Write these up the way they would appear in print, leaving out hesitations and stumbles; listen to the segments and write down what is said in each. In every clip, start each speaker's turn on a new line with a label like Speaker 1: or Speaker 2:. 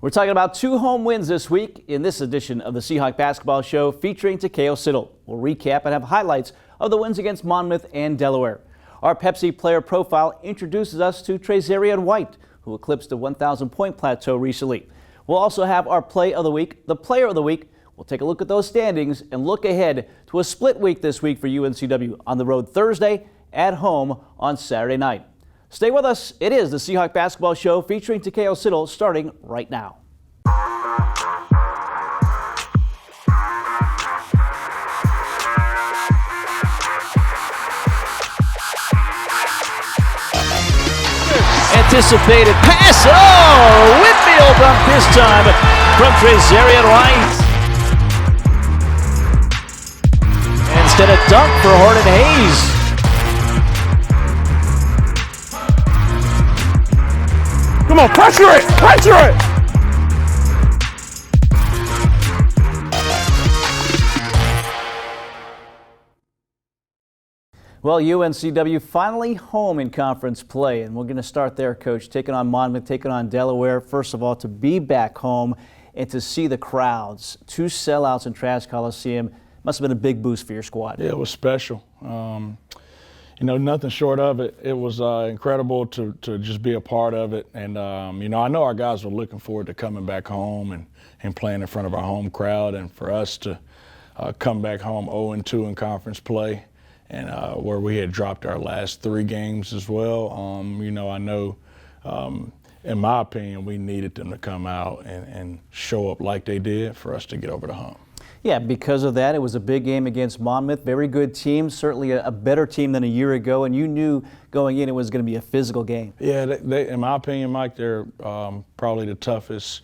Speaker 1: We're talking about 2 home wins this week in this edition of the Seahawk Basketball Show featuring Takeo Siddle. We'll recap and have highlights of the wins against Monmouth and Delaware. Our Pepsi player profile introduces us to Trezarian White, who eclipsed the 1,000-point plateau recently. We'll also have our play of the week, the player of the week. We'll take a look at those standings and look ahead to a split week this week for UNCW on the road Thursday, at home on Saturday night. Stay with us. It is the Seahawk Basketball Show featuring Takeo Siddle starting right now. Anticipated pass. Oh, Whitfield dunk this time from Trezarian White. Instead of dunk for Horton Hayes.
Speaker 2: Come on, pressure it! Pressure it!
Speaker 1: Well, UNCW finally home in conference play, and we're going to start there, Coach, taking on Monmouth, taking on Delaware. First of all, to be back home and to see the crowds, 2 sellouts in Trask Coliseum, must have been a big boost for your squad.
Speaker 2: Yeah, it was special. Nothing short of it. It was incredible to just be a part of it. And, I know our guys were looking forward to coming back home and playing in front of our home crowd. And for us to come back home 0-2 in conference play and where we had dropped our last 3 games as well, I know, in my opinion, we needed them to come out and show up like they did for us to get over the hump.
Speaker 1: Yeah, because of that, it was a big game against Monmouth. Very good team, certainly a better team than a year ago, and you knew going in it was going to be a physical game.
Speaker 2: Yeah, they, in my opinion, Mike, they're probably the toughest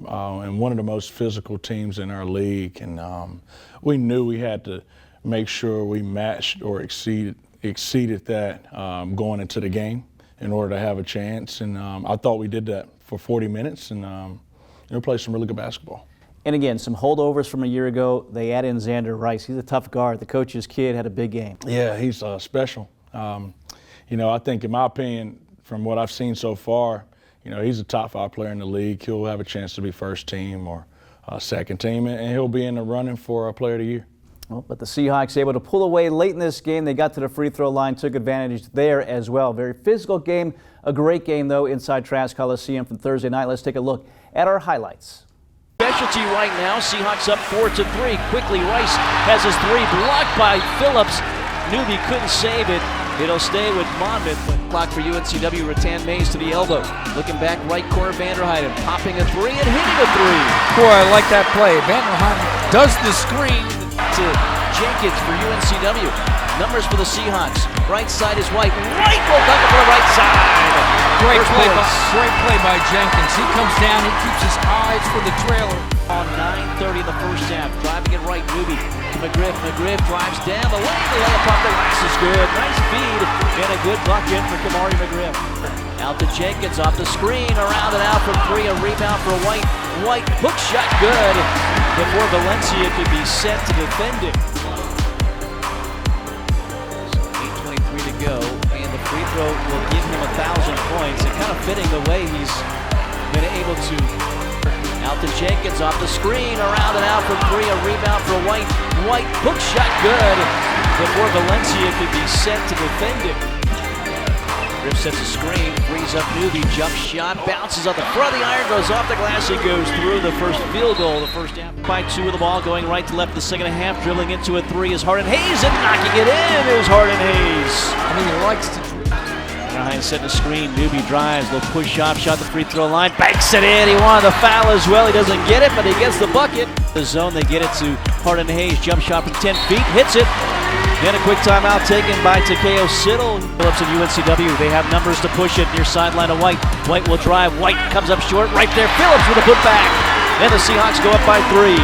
Speaker 2: and one of the most physical teams in our league, and we knew we had to make sure we matched or exceeded that going into the game in order to have a chance, and I thought we did that for 40 minutes, and we played some really good basketball.
Speaker 1: And again, some holdovers from a year ago. They add in Xander Rice. He's a tough guard. The coach's kid had a big game.
Speaker 2: Yeah, he's special. I think, in my opinion, from what I've seen so far, he's a top 5 player in the league. He'll have a chance to be first team or second team, and he'll be in the running for a player of the year.
Speaker 1: Well, but the Seahawks able to pull away late in this game. They got to the free throw line, took advantage there as well. Very physical game. A great game, though, inside Trask Coliseum from Thursday night. Let's take a look at our highlights.
Speaker 3: Specialty right now. Seahawks up 4-3. Quickly, Rice has his 3 blocked by Phillips. Newby couldn't save it. It'll stay with Monmouth. Clock for UNCW. Rattan Mays to the elbow. Looking back, right corner, Vanderheiden popping a 3 and hitting a 3.
Speaker 4: Boy, I like that play. Vanderheiden does the screen
Speaker 3: to Jenkins for UNCW. Numbers for the Seahawks. Right side is White. White will dunk it for the right side.
Speaker 4: Great play by Jenkins. He comes down, he keeps his eyes for the trailer.
Speaker 3: On 9:30 in the first half, driving it right, Newby to McGriff. McGriff drives down the lane. The layup off the glass is good. Nice feed and a good bucket for Kamari McGriff. Out to Jenkins off the screen, around and out from 3. A rebound for White. White hook shot good before Valencia could be set to defend it. 8:23 to go. Free throw will give him 1,000 points, and kind of fitting the way he's been able to. Out to Jenkins off the screen, around and out from 3. A rebound for White. White hook shot good before Valencia could be set to defend it. Griff sets a screen, frees up Newby, jump shot, bounces off the front of the iron, goes off the glass, he goes through the first field goal, the first half. By 2 of the ball, going right to left the second half, drilling into a 3 is Horton Hayes, and knocking it in is Horton Hayes.
Speaker 4: He likes to.
Speaker 3: Vanderheiden setting a screen, Newby drives, little push off shot, the free throw line, banks it in, he wanted the foul as well, he doesn't get it, but he gets the bucket. The zone, they get it to Horton Hayes, jump shot from 10 feet, hits it. Then a quick timeout taken by Takeo Siddle. Phillips and UNCW, they have numbers to push it near sideline of White. White will drive, White comes up short, right there, Phillips with a putback. Then the Seahawks go up by 3.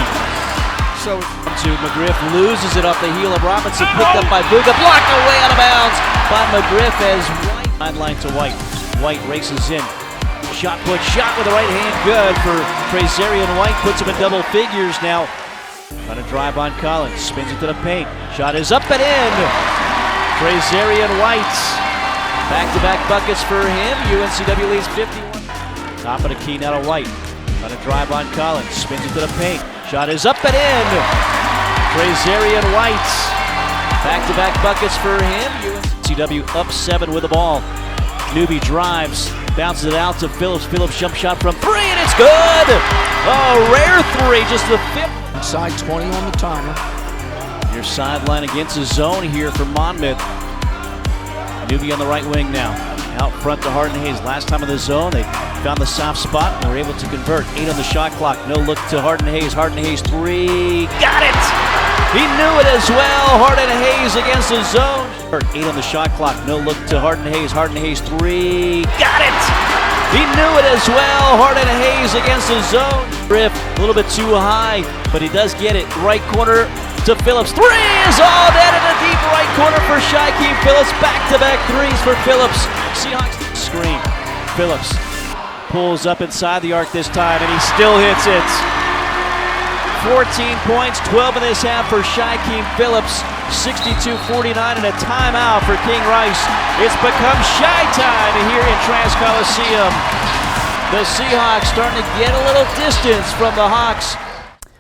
Speaker 3: So to McGriff, loses it off the heel of Robinson, picked up by Buga, blocked away out of bounds by McGriff as White. Sideline to White. White races in. Shot with the right hand, good for Trezarian White, puts him in double figures now. Trying to drive on Collins, spins it to the paint. Shot is up and in. Trezarian White. Back-to-back buckets for him. UNCW leads 51. Top of the key now to White. On a drive on Collins, spins into the paint. Shot is up and in. Trazarian White. Back-to-back buckets for him. CW up 7 with the ball. Newby drives, bounces it out to Phillips. Phillips jump shot from 3 and it's good. A rare 3, just the 5th.
Speaker 4: Inside 20 on the timer.
Speaker 3: Your sideline against the zone here for Monmouth. Newby on the right wing now. Out front to Harden Hayes. Last time in the zone, they found the soft spot and were able to convert. 8 on the shot clock. No look to Harden Hayes. Harden Hayes 3. Got it! He knew it as well. Harden Hayes against the zone. 8 on the shot clock. No look to Harden Hayes. Harden Hayes 3. Got it! He knew it as well. Harden Hayes against the zone. Riff a little bit too high, but he does get it. Right corner to Phillips. 3 is all net in the deep right corner for Shaquem Phillips. Back-to-back 3s for Phillips. Seahawks screen. Phillips pulls up inside the arc this time, and he still hits it. 14 points, 12 in this half for Shaquem Phillips. 62-49 and a timeout for King Rice. It's become shy time here in Trans Coliseum. The Seahawks starting to get a little distance from the Hawks.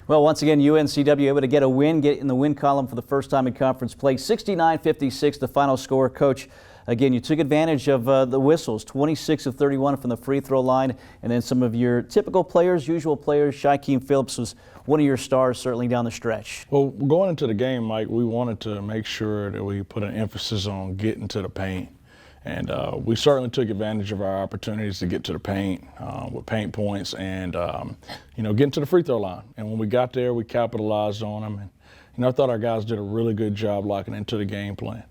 Speaker 1: Well, once again, UNCW able to get a win, get in the win column for the first time in conference play. 69-56, the final score. Coach, again, you took advantage of the whistles, 26 of 31 from the free throw line, and then some of your typical players, usual players. Shaquem Phillips was one of your stars certainly down the stretch.
Speaker 2: Well, going into the game, Mike, we wanted to make sure that we put an emphasis on getting to the paint. And we certainly took advantage of our opportunities to get to the paint with paint points and, getting to the free throw line. And when we got there, we capitalized on them. And, I thought our guys did a really good job locking into the game plan.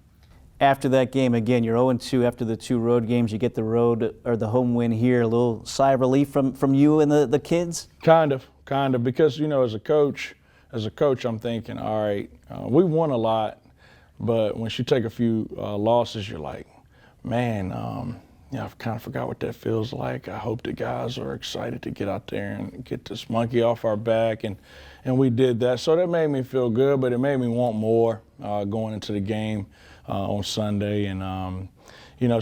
Speaker 1: After that game, again, you're 0-2 after the 2 road games. You get the road or the home win here. A little sigh of relief from you and the kids?
Speaker 2: Kind of, because, as a coach, I'm thinking, all right, we won a lot, but once you take a few losses, you're like, man, I've kind of forgot what that feels like. I hope the guys are excited to get out there and get this monkey off our back, and we did that. So that made me feel good, but it made me want more going into the game on Sunday, and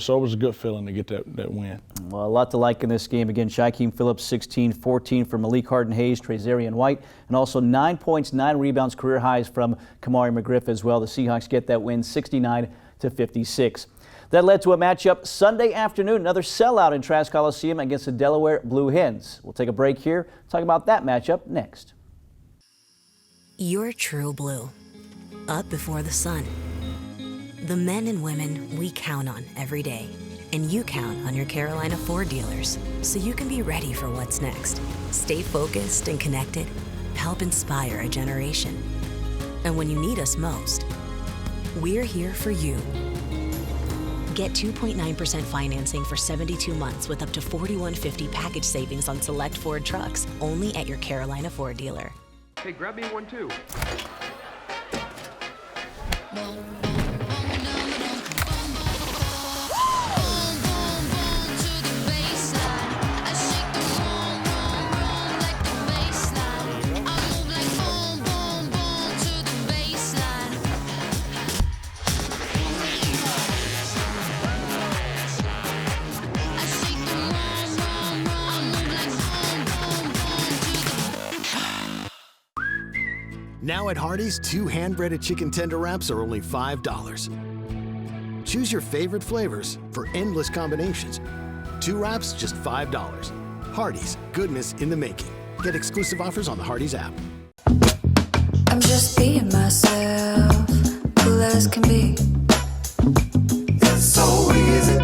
Speaker 2: so it was a good feeling to get that win.
Speaker 1: Well, a lot to like in this game. Again, Shaquem Phillips, 16, 14 from Malik Harden Hayes, Trazarian White, and also 9 points, 9 rebounds, career highs from Kamari McGriff as well. The Seahawks get that win, 69-56. That led to a matchup Sunday afternoon, another sellout in Trask Coliseum against the Delaware Blue Hens. We'll take a break here, talk about that matchup next.
Speaker 5: You're true blue, up before the sun. The men and women we count on every day. And you count on your Carolina Ford dealers, so you can be ready for what's next. Stay focused and connected, help inspire a generation. And when you need us most, we're here for you. Get 2.9% financing for 72 months with up to $4,150 package savings on select Ford trucks, only at your Carolina Ford dealer.
Speaker 6: Hey, grab me one too.
Speaker 7: Now at Hardee's, 2 hand-breaded chicken tender wraps are only $5. Choose your favorite flavors for endless combinations. 2 wraps, just $5. Hardee's, goodness in the making. Get exclusive offers on the Hardee's app.
Speaker 8: I'm just being myself, cool as can be.
Speaker 9: It's so easy.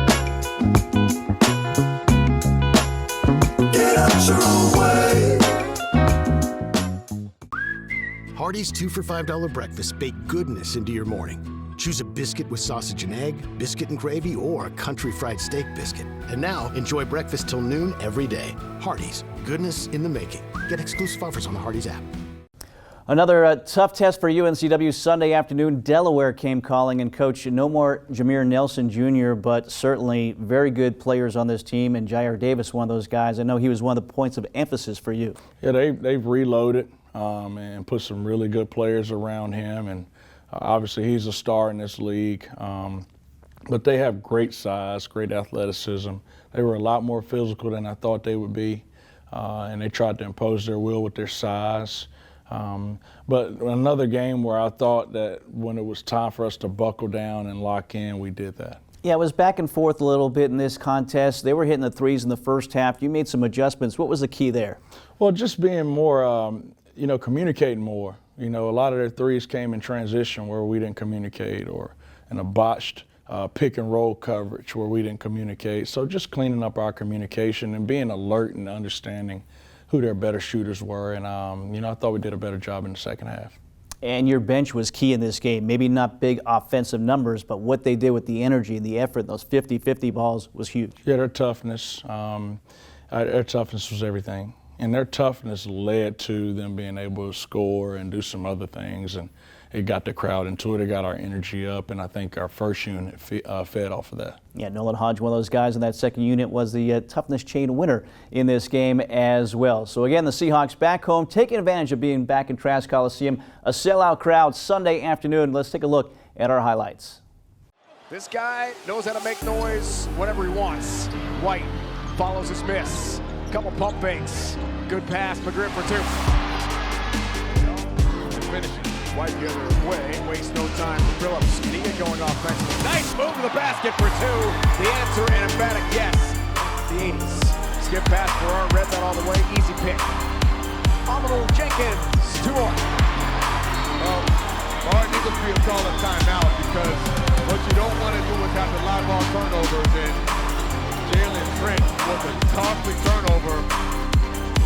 Speaker 9: Get out your own way.
Speaker 7: Hardee's 2 for $5 breakfast bake goodness into your morning. Choose a biscuit with sausage and egg, biscuit and gravy, or a country fried steak biscuit. And now, enjoy breakfast till noon every day. Hardee's, goodness in the making. Get exclusive offers on the Hardee's app.
Speaker 1: Another tough test for UNCW Sunday afternoon. Delaware came calling, and Coach, no more Jameer Nelson Jr., but certainly very good players on this team, and Jair Davis, one of those guys. I know he was one of the points of emphasis for you.
Speaker 2: Yeah, they've reloaded and put some really good players around him, and obviously he's a star in this league. But they have great size, great athleticism. They were a lot more physical than I thought they would be. and they tried to impose their will with their size. But another game where I thought that when it was time for us to buckle down and lock in, we did that.
Speaker 1: Yeah, it was back and forth a little bit in this contest. They were hitting the threes in the first half. You made some adjustments. What was the key there?
Speaker 2: Well, just being more, communicating more. A lot of their threes came in transition where we didn't communicate, or in a botched pick and roll coverage where we didn't communicate. So just cleaning up our communication and being alert and understanding who their better shooters were. And, I thought we did a better job in the second half.
Speaker 1: And your bench was key in this game. Maybe not big offensive numbers, but what they did with the energy and the effort, those 50-50 balls, was huge.
Speaker 2: Yeah, their toughness was everything. And their toughness led to them being able to score and do some other things. And it got the crowd into it. It got our energy up. And I think our first unit fed off of that. Yeah,
Speaker 1: Nolan Hodge, one of those guys in that second unit, was the toughness chain winner in this game as well. So again, the Seahawks back home, taking advantage of being back in Trask Coliseum. A sellout crowd Sunday afternoon. Let's take a look at our highlights.
Speaker 6: This guy knows how to make noise whenever he wants. White follows his miss. Couple pump fakes. Good pass, McGriff for two. And finishes. White the other way. Wastes no time for Phillips. Nia going offensively. Nice move to the basket for two. The answer, an emphatic yes. The 80s. Skip pass for our read that all the way. Easy pick. Nominal Jenkins. 2 on.
Speaker 10: Well, Martin Eaglesby will call a timeout because what you don't want to do is have the live ball turnovers, and Jalen Trent was a costly turnover.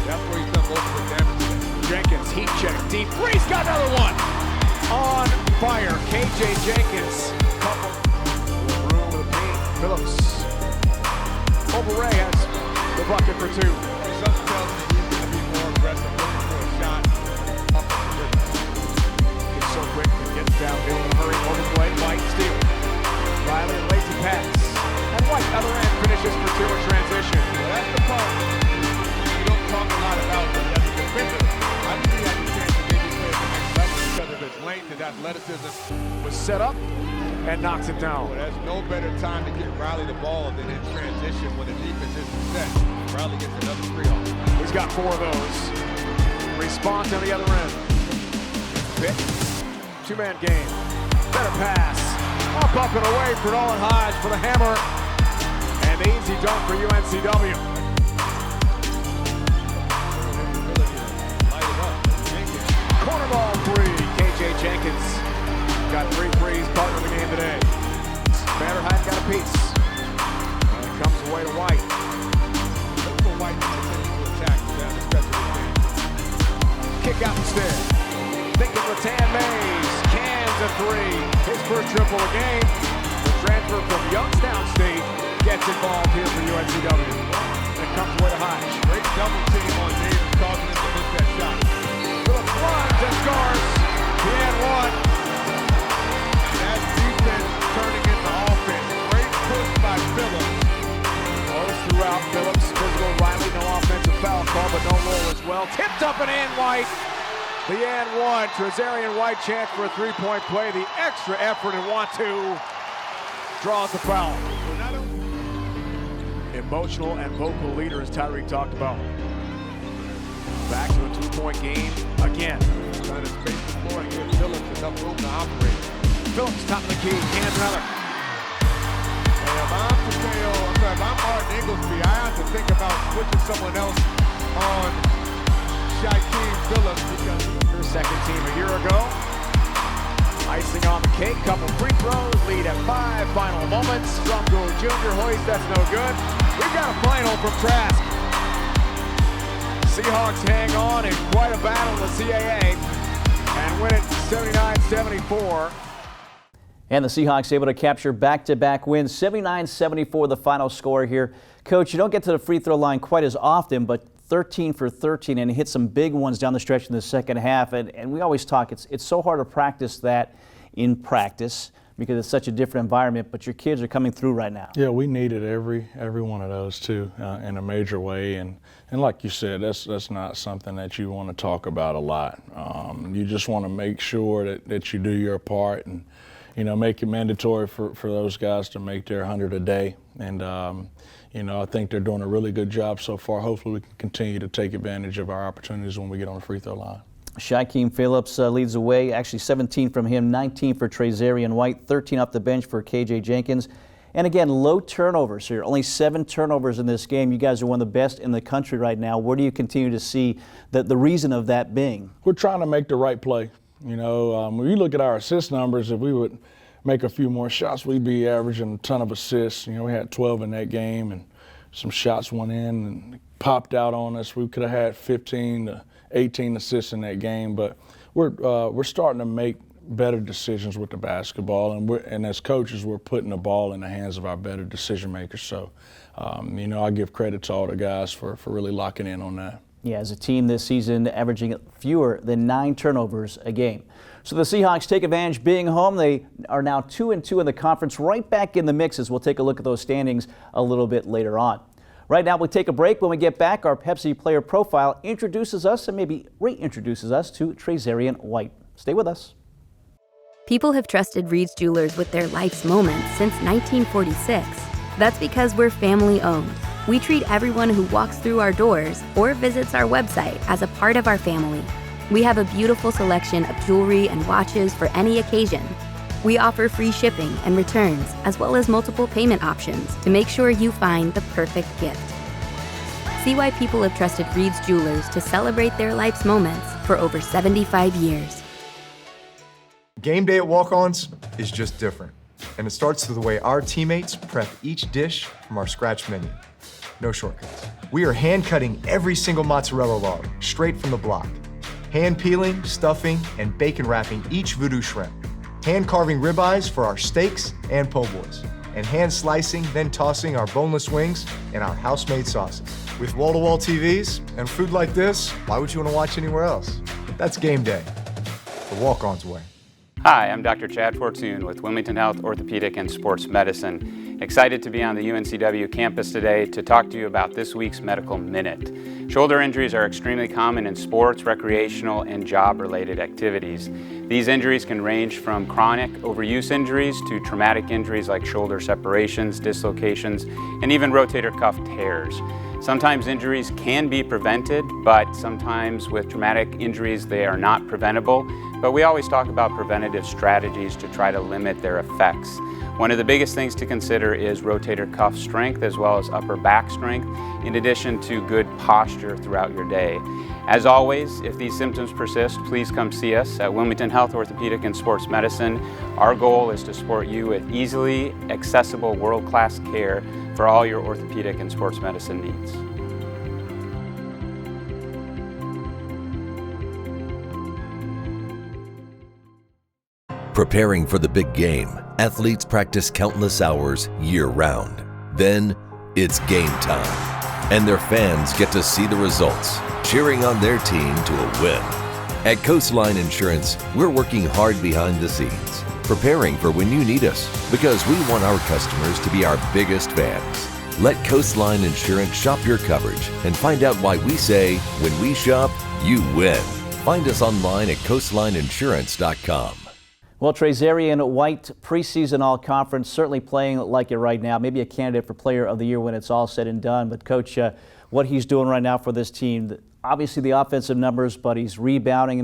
Speaker 10: That's where he's done most of the damage.
Speaker 6: Jenkins, heat check, deep three, he's got another one. On fire, KJ Jenkins. Couple room with the paint. Phillips. Ray has the bucket for two.
Speaker 10: Something tells me he's going to be more aggressive, looking for a shot.
Speaker 6: Gets so quick, gets downhill in a hurry, overplay, White steal. Riley, lazy pass. And White, other end, finishes for two in transition.
Speaker 10: Well, that's the part you don't talk a lot about, but as a defender, I think he has a chance to maybe play at the next level because of his length and athleticism.
Speaker 6: Was set up and knocks it down.
Speaker 10: Well, there's no better time to get Riley the ball than in transition when the defense isn't set. Riley gets another 3 off.
Speaker 6: He's got 4 of those. Response on the other end. Pick. 2-man game. Better pass. Up and away for Nolan Hodge for the hammer. And the easy dunk for UNCW. Corner ball 3. KJ Jenkins got 3 threes, partner of the game today. Vanderhyde got a piece. And it comes away to White.
Speaker 10: Look for White to continue to attack down the stretch of the game.
Speaker 6: Kick out instead. Thinking Rattan Mays. Cans a 3. His first triple of the game. The transfer from Youngstown State gets involved here for UNCW. And it comes away to Hodge.
Speaker 10: Great double team on Davis, causing him to miss that shot.
Speaker 6: Phillips runs and scores. The and one.
Speaker 10: That defense turning into offense. Great push by Phillips.
Speaker 6: Goes throughout Phillips. Physical Riley, no offensive foul call, but no roll as well. Tipped up and in White. The and one. Trezarian White chance for a 3-point play. The extra effort and want to draws the foul. Emotional and vocal leader, as Tyreek talked about. Back to a 2-point game again.
Speaker 10: Trying to space the floor and give Phillips enough room to operate.
Speaker 6: Phillips top of the key, hands another.
Speaker 10: And if I'm Martin Eaglesby, I have to think about switching someone else on Shaquem Phillips because
Speaker 6: her second team a year ago. Icing on the cake, couple free throws, lead at 5, final moments. Drumgold Jr. hoist, that's no good. We've got a final from Trask. Seahawks hang on in quite a battle in the CAA and win it 79-74.
Speaker 1: And the Seahawks able to capture back-to-back wins, 79-74 the final score here. Coach, you don't get to the free throw line quite as often, but 13 for 13 and hit some big ones down the stretch in the second half. And we always talk, it's so hard to practice that in practice because it's such a different environment, but your kids are coming through right now.
Speaker 2: Yeah, we needed every one of those too in a major way. And like you said, that's not something that you want to talk about a lot. You just want to make sure that you do your part and make it mandatory for those guys to make their 100 a day. And, I think they're doing a really good job so far. Hopefully we can continue to take advantage of our opportunities when we get on the free throw line.
Speaker 1: Shaquem Phillips leads the way, actually 17 from him, 19 for Trazarian White, 13 off the bench for KJ Jenkins. And again, low turnovers here, only 7 turnovers in this game. You guys are one of the best in the country right now. Where do you continue to see the reason of that being?
Speaker 2: We're trying to make the right play. When you look at our assist numbers, if we would make a few more shots, we'd be averaging a ton of assists. We had 12 in that game, and some shots went in and popped out on us. We could have had 15 to 18 assists in that game, but we're starting to make better decisions with the basketball, and as coaches, we're putting the ball in the hands of our better decision makers. So, I give credit to all the guys for really locking in on that.
Speaker 1: Yeah, as a team this season, averaging fewer than 9 turnovers a game. So the Seahawks take advantage being home. They are now 2-2 in the conference, right back in the mix as we'll take a look at those standings a little bit later on. Right now, we'll take a break. When we get back, our Pepsi player profile introduces us and maybe reintroduces us to Trazarian White. Stay with us.
Speaker 11: People have trusted Reed's Jewelers with their life's moments since 1946. That's because we're family owned. We treat everyone who walks through our doors or visits our website as a part of our family. We have a beautiful selection of jewelry and watches for any occasion. We offer free shipping and returns, as well as multiple payment options to make sure you find the perfect gift. See why people have trusted Reed's Jewelers to celebrate their life's moments for over 75 years.
Speaker 12: Game day at Walk-Ons is just different, and it starts with the way our teammates prep each dish from our scratch menu. No shortcuts. We are hand-cutting every single mozzarella log straight from the block, hand-peeling, stuffing, and bacon wrapping each voodoo shrimp, hand-carving ribeyes for our steaks and po' boys, and hand-slicing, then tossing our boneless wings in our house-made sauces. With wall-to-wall TVs and food like this, why would you want to watch anywhere else? That's game day, the Walk-Ons way.
Speaker 13: Hi, I'm Dr. Chad Fortune with Wilmington Health Orthopedic and Sports Medicine. Excited to be on the UNCW campus today to talk to you about this week's Medical Minute. Shoulder injuries are extremely common in sports, recreational, and job-related activities. These injuries can range from chronic overuse injuries to traumatic injuries like shoulder separations, dislocations, and even rotator cuff tears. Sometimes injuries can be prevented, but sometimes with traumatic injuries they are not preventable. But we always talk about preventative strategies to try to limit their effects. One of the biggest things to consider is rotator cuff strength as well as upper back strength, in addition to good posture throughout your day. As always, if these symptoms persist, please come see us at Wilmington Health Orthopedic and Sports Medicine. Our goal is to support you with easily accessible world-class care for all your orthopedic and sports medicine needs.
Speaker 14: Preparing for the big game, athletes practice countless hours year-round. Then, it's game time, and their fans get to see the results, cheering on their team to a win. At Coastline Insurance, we're working hard behind the scenes, preparing for when you need us, because we want our customers to be our biggest fans. Let Coastline Insurance shop your coverage and find out why we say, when we shop, you win. Find us online at coastlineinsurance.com.
Speaker 1: Well, Trazarian White, preseason all-conference, certainly playing like it right now. Maybe a candidate for Player of the Year when it's all said and done. But, Coach, what he's doing right now for this team, obviously the offensive numbers, but he's rebounding.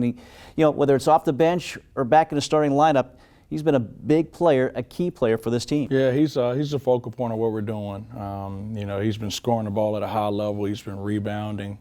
Speaker 1: And, whether it's off the bench or back in the starting lineup, he's been a big player, a key player for this team.
Speaker 2: Yeah, he's a focal point of what we're doing. He's been scoring the ball at a high level. He's been rebounding.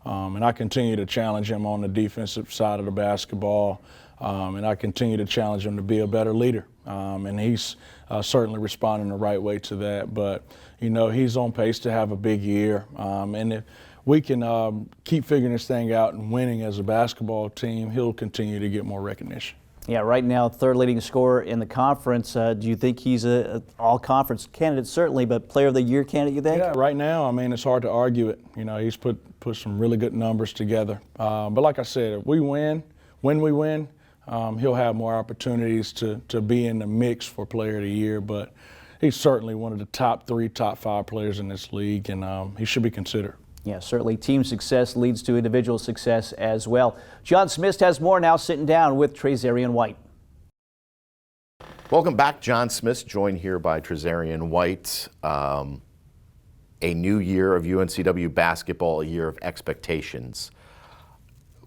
Speaker 2: And I continue to challenge him on the defensive side of the basketball. And I continue to challenge him to be a better leader. And he's certainly responding the right way to that. But, he's on pace to have a big year. And if we can keep figuring this thing out and winning as a basketball team, he'll continue to get more recognition.
Speaker 1: Yeah, right now, third leading scorer in the conference. Do you think he's an all-conference candidate? Certainly, but Player of the Year candidate, you think?
Speaker 2: Yeah, right now, it's hard to argue it. He's put some really good numbers together. But like I said, if we win, when we win, he'll have more opportunities to be in the mix for Player of the Year, but he's certainly one of the top 3, top 5 players in this league, and he should be considered.
Speaker 1: Yeah, certainly team success leads to individual success as well. John Smith has more now, sitting down with Trazarian White.
Speaker 15: Welcome back. John Smith, joined here by Trezarian White. A new year of UNCW basketball, a year of expectations.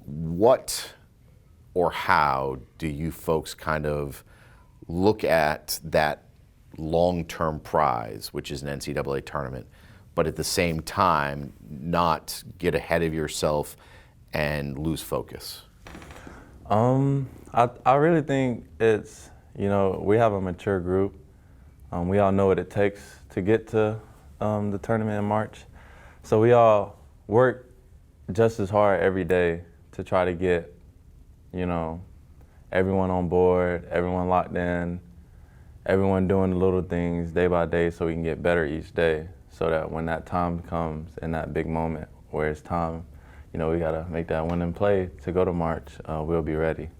Speaker 15: What or how do you folks kind of look at that long-term prize, which is an NCAA tournament, but at the same time not get ahead of yourself and lose focus?
Speaker 16: I really think it's, we have a mature group. We all know what it takes to get to the tournament in March. So we all work just as hard every day to try to get, everyone on board, everyone locked in, everyone doing the little things day by day so we can get better each day, so that when that time comes in that big moment where it's time, we got to make that winning play to go to March, we'll be ready.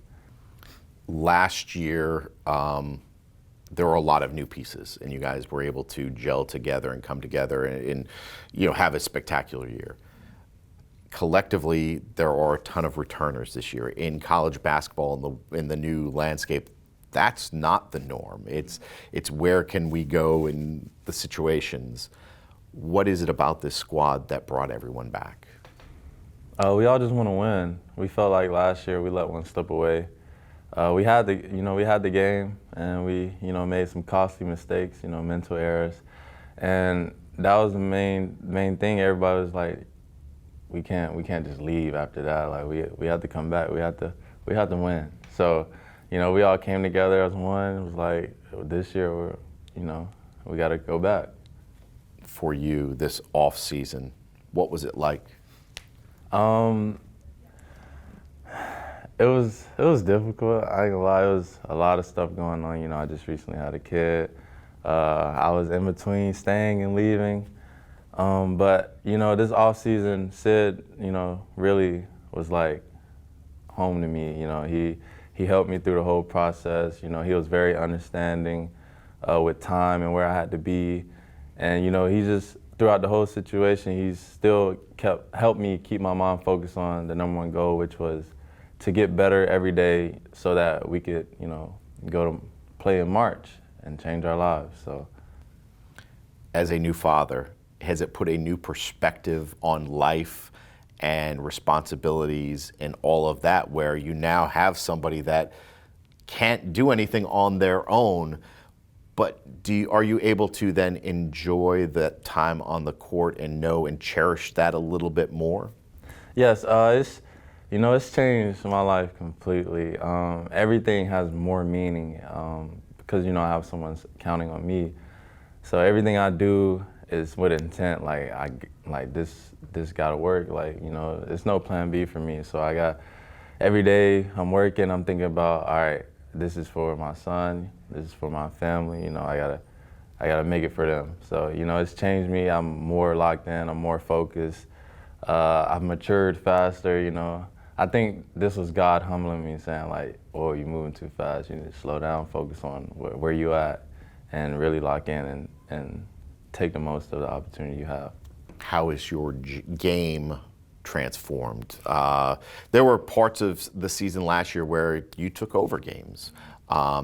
Speaker 15: Last year, there were a lot of new pieces, and you guys were able to gel together and come together and have a spectacular year. Collectively, there are a ton of returners this year. In college basketball, in the new landscape, that's not the norm. It's where can we go in the situations. What is it about this squad that brought everyone back?
Speaker 16: We all just want to win. We felt like last year we let one slip away. We had the game, and we, made some costly mistakes, mental errors, and that was the main thing. Everybody was like, we can't just leave after that. Like we had to come back. We had to win. So, we all came together as one. It was like, this year we got to go back.
Speaker 15: For you, this off season, what was it like?
Speaker 16: It was difficult. I ain't gonna lie. It was a lot of stuff going on. I just recently had a kid. I was in between staying and leaving. But this off season, Sid, really was like home to me. He helped me through the whole process. He was very understanding with time and where I had to be, and he just throughout the whole situation, he still helped me keep my mind focused on the #1 goal, which was to get better every day so that we could, go to play in March and change our lives. So,
Speaker 15: as a new father, has it put a new perspective on life and responsibilities and all of that, where you now have somebody that can't do anything on their own, but are you able to then enjoy that time on the court and know and cherish that a little bit more?
Speaker 16: Yes, it's changed my life completely. Everything has more meaning because I have someone counting on me. So everything I do is with intent. Like this gotta work. It's no plan B for me. So every day I'm working. I'm thinking about, all right, this is for my son. This is for my family. I gotta make it for them. So it's changed me. I'm more locked in. I'm more focused. I've matured faster. I think this was God humbling me, saying like, "Oh, you're moving too fast. You need to slow down, focus on where you at, and really lock in and take the most of the opportunity you have."
Speaker 15: How is your game transformed? There were parts of the season last year where you took over games.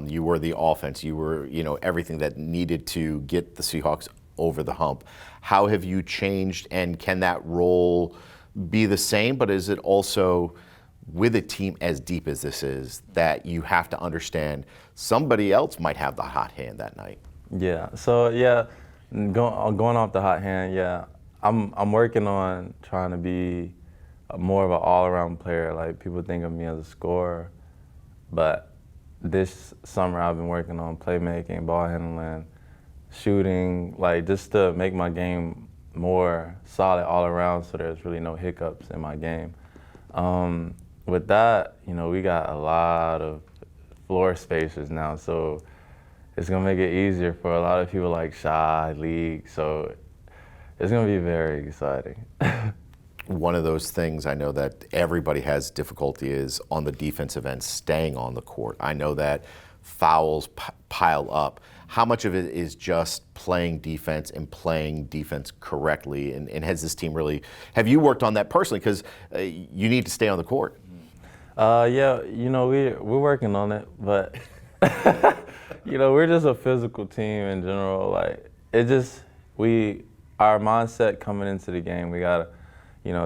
Speaker 15: You were the offense. You were, everything that needed to get the Seahawks over the hump. How have you changed, and can that role be the same, but is it also, with a team as deep as this is, that you have to understand somebody else might have the hot hand that night?
Speaker 16: Yeah, so going off the hot hand, I'm working on trying to be more of an all-around player. Like, people think of me as a scorer, but this summer I've been working on playmaking, ball handling, shooting, just to make my game more solid all around, so there's really no hiccups in my game. With that, we got a lot of floor spacers now, so it's gonna make it easier for a lot of people like Shy, League, so it's gonna be very exciting.
Speaker 15: One of those things I know that everybody has difficulty is on the defensive end, staying on the court. I know that fouls pile up. How much of it is just playing defense and playing defense correctly? And has this team really, have you worked on that personally? Because you need to stay on the court.
Speaker 16: Yeah, we're working on it, but You know, we're just a physical team in general. Like, our mindset coming into the game, we gotta,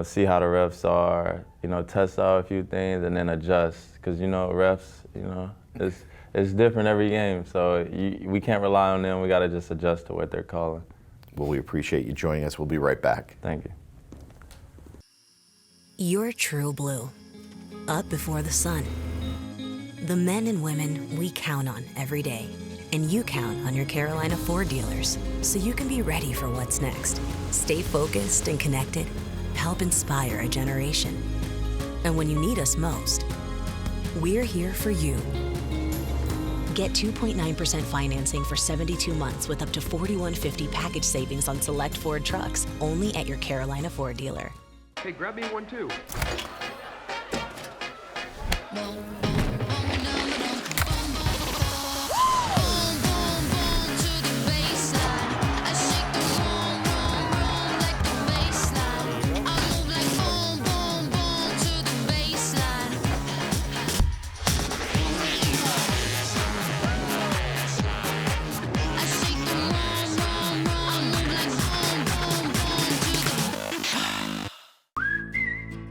Speaker 16: see how the refs are, test out a few things and then adjust. Because, refs, it's different every game. So we can't rely on them. We gotta just adjust to what they're calling.
Speaker 15: Well, we appreciate you joining us. We'll be right back.
Speaker 16: Thank you.
Speaker 5: You're true blue. Up before the sun. The men and women we count on every day. And you count on your Carolina Ford dealers, so you can be ready for what's next. Stay focused and connected. Help inspire a generation. And when you need us most, we're here for you. Get 2.9% financing for 72 months with up to $4,150 package savings on select Ford trucks, only at your Carolina Ford dealer.
Speaker 6: Hey, grab me one too.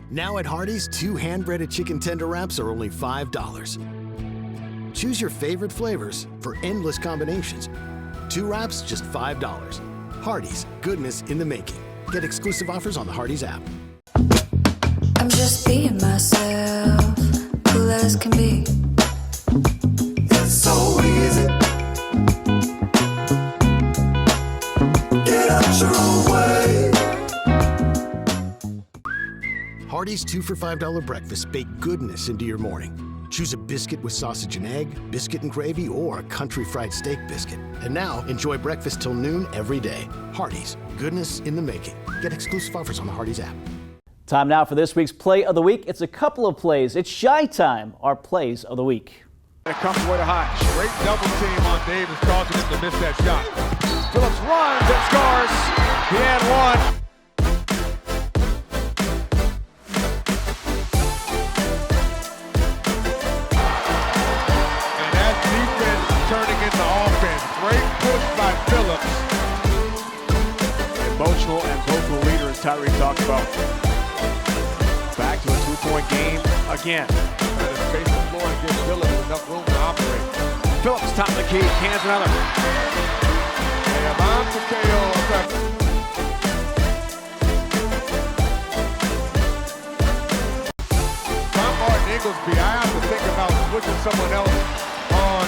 Speaker 7: Now at Hardee's, 2 hand-breaded chicken tender wraps are only $5. Choose your favorite flavors for endless combinations. 2 wraps, just $5. Hardee's, goodness in the making. Get exclusive offers on the Hardee's app.
Speaker 8: I'm just being myself, cool as can be.
Speaker 9: It's so easy. Get out your own way.
Speaker 7: Hardee's 2 for $5 breakfast bake goodness into your morning. Choose a biscuit with sausage and egg, biscuit and gravy, or a country fried steak biscuit. And now, enjoy breakfast till noon every day. Hardee's, goodness in the making. Get exclusive offers on the Hardee's app.
Speaker 1: Time now for this week's Play of the Week. It's a couple of plays. It's Shy Time, our Plays of the Week.
Speaker 10: It comes away to high. Great double team on Davis, causing him to miss that shot. Phillips runs and scores. He had one. And that defense turning into offense. Great push by Phillips. Emotional and vocal leader, as Tyree talked about. Back to a 2-point game again. Trying to space the floor and give Phillips enough room to operate. Phillips top of the key, hands another. And on to KO. Tom Martin Inglesby, I have to think about switching someone else on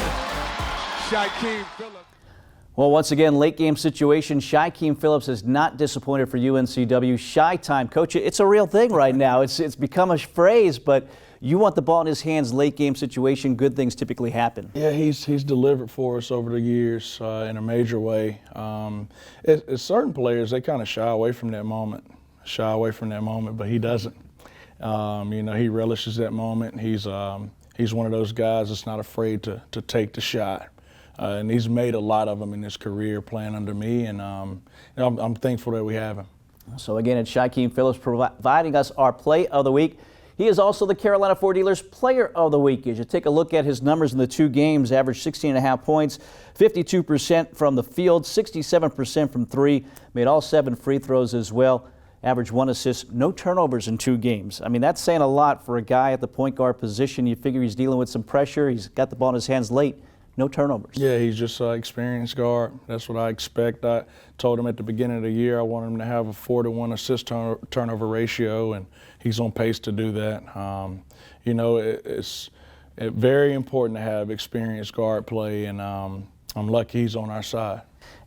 Speaker 10: Shaquem Phillips.
Speaker 1: Well, once again, late game situation. Shaquem Phillips is not disappointed for UNCW. Shy Time, Coach, it's a real thing right now. It's become a phrase, but you want the ball in his hands, late game situation, good things typically happen.
Speaker 2: Yeah, he's delivered for us over the years in a major way. It's certain players, they kind of shy away from that moment, but he doesn't. He relishes that moment. He's one of those guys that's not afraid to take the shot. And he's made a lot of them in his career playing under me, and I'm thankful that we have him.
Speaker 1: So again, it's Shaquem Phillips providing us our Play of the Week. He is also the Carolina Ford Dealers Player of the Week. As you take a look at his numbers in the 2 games, averaged 16.5 points, 52% from the field, 67% from 3, made all 7 free throws as well. Averaged 1 assist, no turnovers in 2 games. I mean, that's saying a lot for a guy at the point guard position. You figure he's dealing with some pressure. He's got the ball in his hands late. No turnovers.
Speaker 2: Yeah, he's just an experienced guard. That's what I expect. I told him at the beginning of the year I wanted him to have a 4-to-1 assist turnover ratio, and he's on pace to do that. It's very important to have experienced guard play, and I'm lucky he's on our side.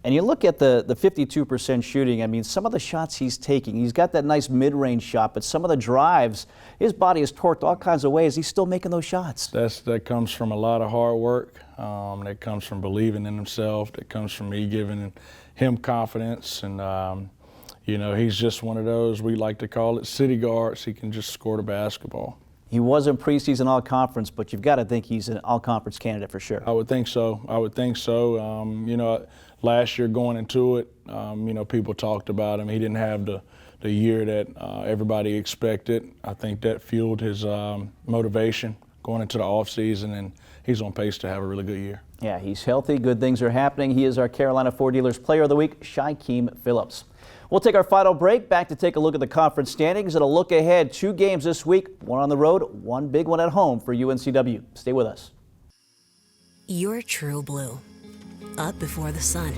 Speaker 1: And you look at the 52% shooting, I mean, some of the shots he's taking, he's got that nice mid-range shot, but some of the drives, his body is torqued all kinds of ways. He's still making those shots.
Speaker 2: That comes from a lot of hard work. That comes from believing in himself. That comes from me giving him confidence. And, he's just one of those, we like to call it city guards. He can just score the basketball.
Speaker 1: He wasn't preseason all-conference, but you've got to think he's an all-conference candidate for sure.
Speaker 2: I would think so. Last year going into it, people talked about him. He didn't have the year that everybody expected. I think that fueled his motivation going into the offseason, and he's on pace to have a really good year.
Speaker 1: Yeah, he's healthy. Good things are happening. He is our Carolina Ford Dealers Player of the Week, Shaquem Phillips. We'll take our final break, back to take a look at the conference standings and a look ahead. 2 games this week, one on the road, one big one at home for UNCW. Stay with us.
Speaker 5: You're true blue, up before the sun.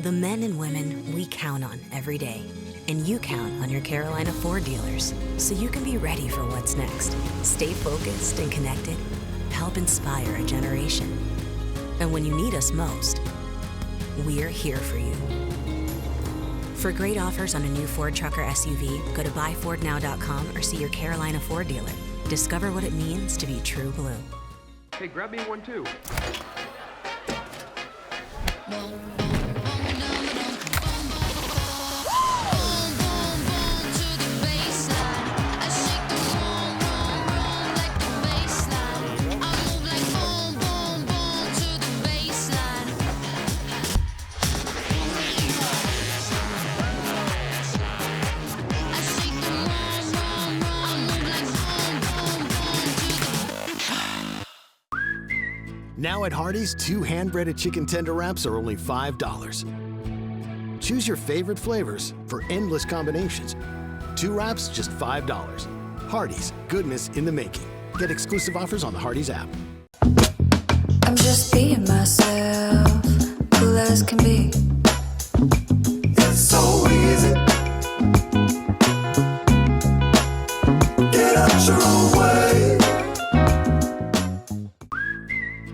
Speaker 5: The men and women we count on every day. And you count on your Carolina Ford dealers, so you can be ready for what's next. Stay focused and connected. Help inspire a generation. And when you need us most, we're here for you. For great offers on a new Ford truck or SUV, go to buyfordnow.com or see your Carolina Ford dealer. Discover what it means to be true blue.
Speaker 17: Hey, grab me one too.
Speaker 7: Now at Hardee's, 2 hand-breaded chicken tender wraps are only $5. Choose your favorite flavors for endless combinations. 2 wraps, just $5. Hardee's, goodness in the making. Get exclusive offers on the Hardee's app.
Speaker 8: I'm just being myself, cool as can be.
Speaker 9: It's so easy. Get out your own way.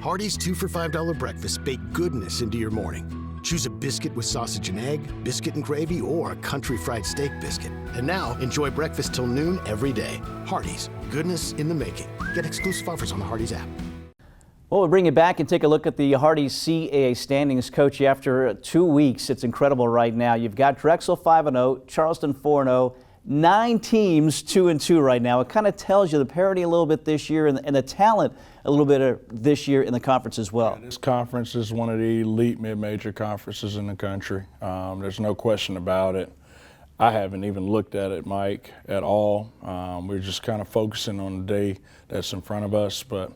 Speaker 7: Hardee's 2 for $5 breakfast bake goodness into your morning. Choose a biscuit with sausage and egg, biscuit and gravy, or a country fried steak biscuit. And now, enjoy breakfast till noon every day. Hardee's, goodness in the making. Get exclusive offers on the Hardee's app.
Speaker 1: Well, we'll bring you back and take a look at the Hardee's CAA standings, Coach. After 2 weeks, it's incredible right now. You've got Drexel 5-0, Charleston 4-0, 9 teams 2-2 right now. It kind of tells you the parity a little bit this year and the talent a little bit this year in the conference as well.
Speaker 2: Yeah, this conference is one of the elite mid-major conferences in the country. There's no question about it. I haven't even looked at it, Mike, at all. We're just kind of focusing on the day that's in front of us. But,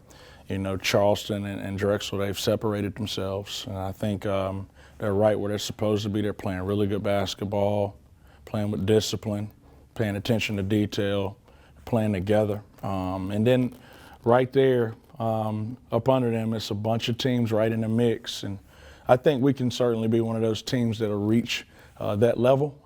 Speaker 2: you know, Charleston and Drexel, they've separated themselves. And I think they're right where they're supposed to be. They're playing really good basketball, playing with discipline, paying attention to detail, playing together. And then right there, up under them, it's a bunch of teams right in the mix. And I think we can certainly be one of those teams that'll reach that level.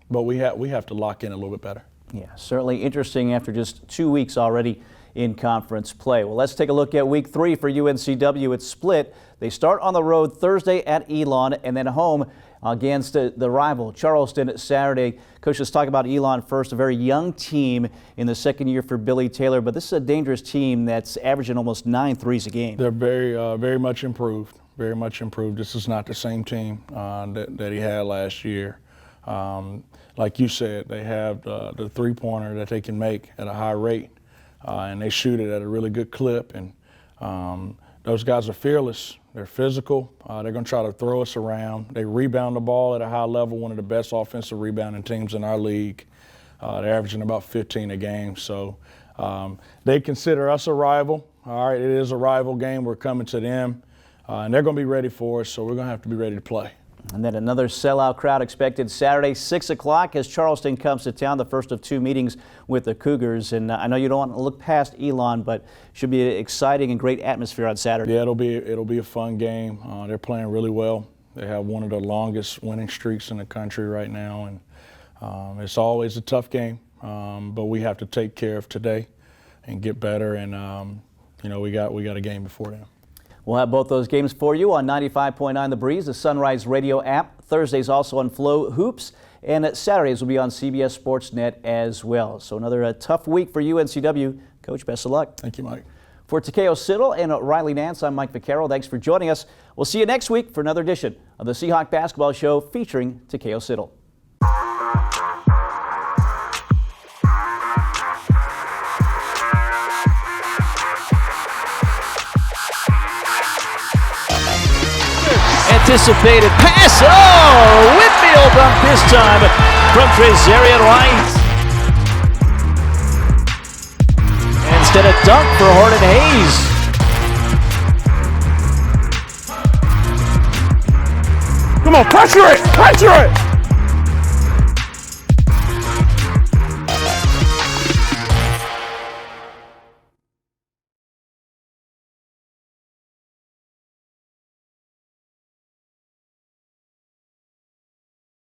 Speaker 2: But we have to lock in a little bit better.
Speaker 1: Yeah, certainly interesting after just 2 weeks already in conference play. Well, let's take a look at week 3 for UNCW. It's split. They start on the road Thursday at Elon and then home against the rival Charleston Saturday. Coach, let's talk about Elon first. A very young team in the second year for Billy Taylor, but this is a dangerous team that's averaging almost 9 threes a game.
Speaker 2: They're very much improved. Very much improved. This is not the same team that he had last year. Like you said, they have the three-pointer that they can make at a high rate, and they shoot it at a really good clip. And those guys are fearless. They're physical. They're going to try to throw us around. They rebound the ball at a high level, one of the best offensive rebounding teams in our league. They're averaging about 15 a game. So they consider us a rival. All right, it is a rival game. We're coming to them, and they're going to be ready for us, so we're going to have to be ready to play.
Speaker 1: And then another sellout crowd expected Saturday, 6 o'clock as Charleston comes to town, the first of 2 meetings with the Cougars. And I know you don't want to look past Elon, but should be an exciting and great atmosphere on Saturday.
Speaker 2: Yeah, it'll be a fun game. They're playing really well. They have one of the longest winning streaks in the country right now, and it's always a tough game. But we have to take care of today and get better. And you know, we got a game before them.
Speaker 1: We'll have both those games for you on 95.9 The Breeze, the Sunrise Radio app. Thursdays also on Flow Hoops, and Saturdays will be on CBS Sportsnet as well. So another tough week for UNCW. Coach, best of luck.
Speaker 2: Thank you, Mike.
Speaker 1: For Takeo Siddle and Riley Nance, I'm Mike Vaccaro. Thanks for joining us. We'll see you next week for another edition of the Seahawk Basketball Show featuring Takeo Siddle.
Speaker 3: Anticipated pass. Oh, Whitfield dunk this time from Trezarian Wright. Instead of dunk for Horton Hayes.
Speaker 10: Come on, pressure it! Pressure it!